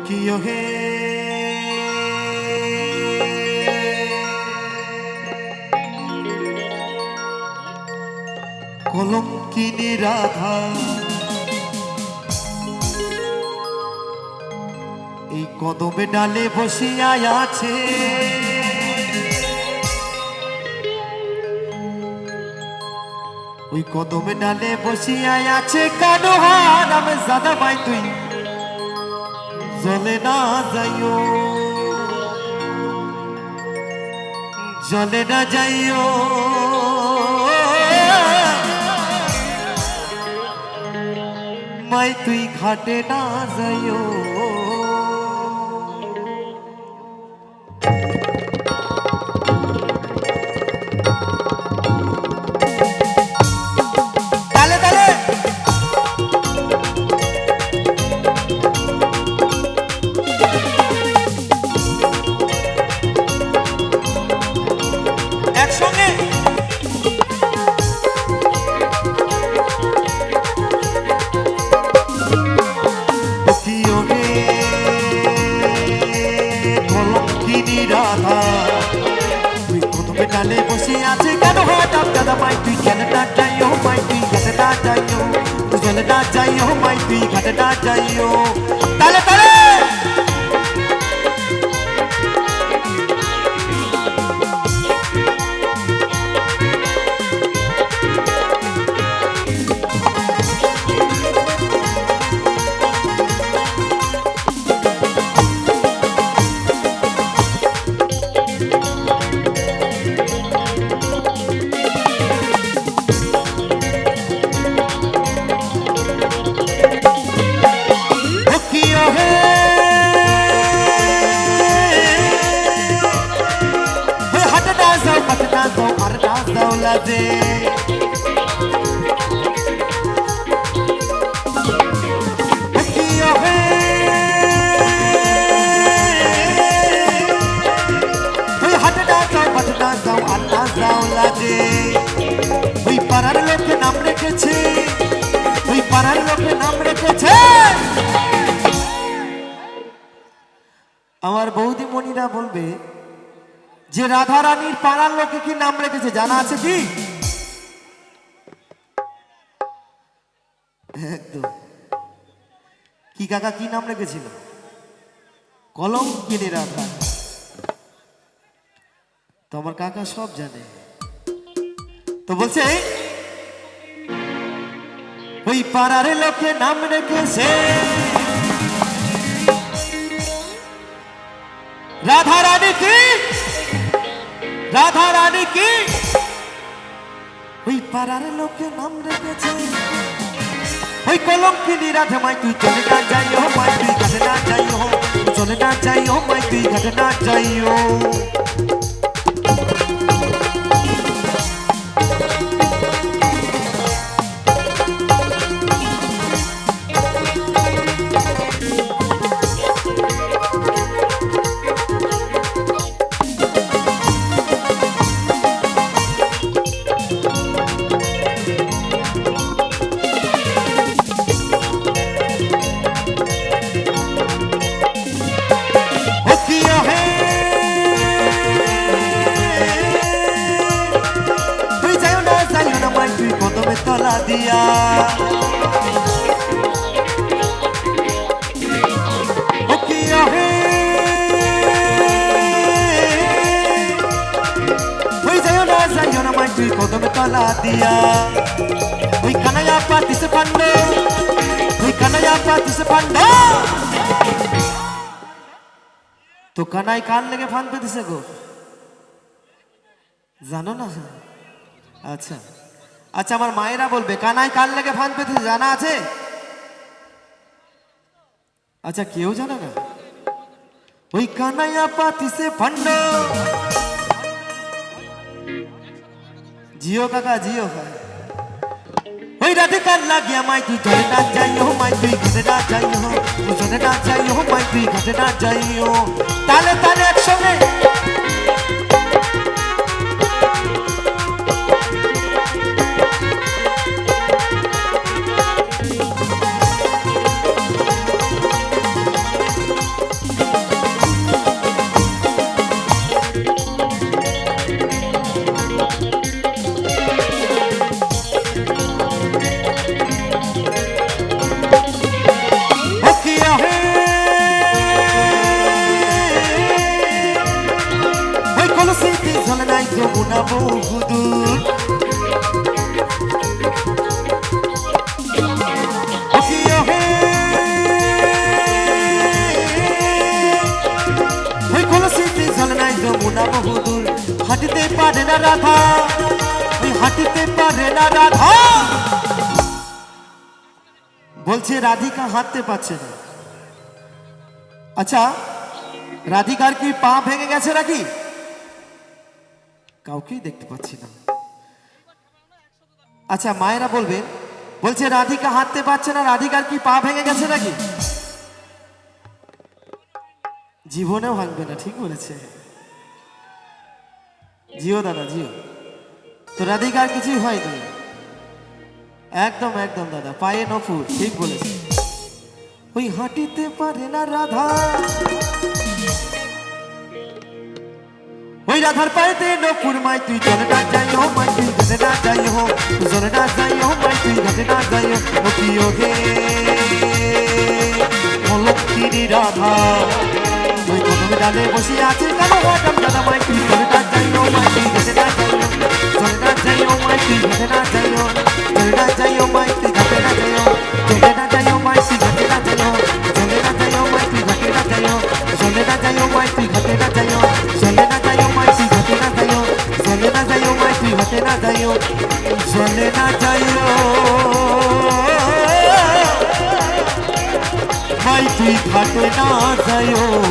কিয় হে কলঙ্কিনী রাধা এই কদমে ডালে বসিয়া আছে ওই কদমে ডালে বসিয়া আছে কানো হারাম জাদা ভাই তুই জলে না যাইও জলে না যাইও মাই তুই ঘাটে না যাইও ডালে বসে আছে কেন হঠাৎ দাদা মাই তুই কেন না যাইও মাই তুই ঘাটে না যাইও জলে না যাইও মাই তুই ঘাটে না যাইও তালে তালে দে ওই পাড়ার লোকে নাম রেখেছে ওই পাড়ার লোকে নাম রেখেছে আমার বৌদি মনিরা বলবে যে রাধা রানীর পাড়ার লোকে কি নাম রেখেছে জানা আছে কি একদম কি কাকা কি নাম রেখেছিল কলঙ্কিনী রাধা তো আমার কাকা সব জানে তো বলছে ওই পাড়ার লোকে নাম রেখেছে রাধা রানী কি রাধা রানী কি ওই পাড়ার লোকে নাম রেখেছে ওই কলঙ্কিনী রাধা মাই তুই চলে না যাইও মাই তুই ঘাটে না যাইও চলে না যাইও মাই তুই ঘাটে না যাইও তলা দিয়া যাইও না মাই তুই কদমে তলা দিয়া ওই কানাইয়া পাতিছে পান্ড ওই কানাইয়া পাতিছে পান্ড তো কানাই কান লেগে ফান পেতেছে গো জানো না আচ্ছা আচ্ছা আমার মায়েরা বলবে কানাই কান লেগে ফান পেতেছে জানা আছে আচ্ছা কেউ জানে না ওই কানাইয়া পাতিছে ফান্ড জিও কাকা জিও ওই রাধিকার লাগিয়া মাই তুই চলে না যাইও মাই তুই ঘাটে না যাইও চলে না যাইও মাই তুই ঘাটে না যাইও তালে তালে একসঙ্গে যমুনা বহুদূর যমুনা বহুদূর হাঁটিতে পারে না রাধা ওই হাঁটিতে পারে না রাধা বলছে রাধিকা হাঁটতে পারছে না আচ্ছা রাধিকার কি পা ভেঙে গেছে নাকি কাউকেই দেখতে পাচ্ছি না আচ্ছা মায়েরা বলবেন বলছে রাধিকা হাঁটতে পারছে না রাধিকার কি পা ভেঙে গেছে নাকি জীবনেও ভাঙবে না ঠিক বলেছে জিও দাদা জিও তো রাধিকার কিছুই হয়নি একদম একদম দাদা পায়ে নপুর ঠিক বলেছে ওই হাঁটিতে পারে না রাধা ওই রাধার পায়েতে নপুর মাই তুই চলে না যাই হো মাই তুই ঘাটে না যাই হো চলে না যাই হো মাই তুই ঘাটে না যাই হো ও কি ও হে লক্ষ্মী রাধা ওই কদমে ডালে বসে আছে কালো বাদাম দাদা মাই তুই চলে না যাই হো মাই তুই ঘাটে না যাই হো চলে না যাই হো মাই তুই ঘাটে না যাই হো চলে না যাই হো মাই তুই ঘাটে না যাই হো চলে না যাই হো মাই তুই ঘাটে না যাই হো চলে না যাই হো মাই তুই ঘাটে না যাই হো চলে না যাই হো মাই তুই ঘাটে না যাই হো চলে না যাই হো মাই তুই ঘাটে না যাই হো চলে না যাই হো মাই তুই ঘাটে না যাই হো চলে না যাই হো মাই তুই ঘাটে না যাই হো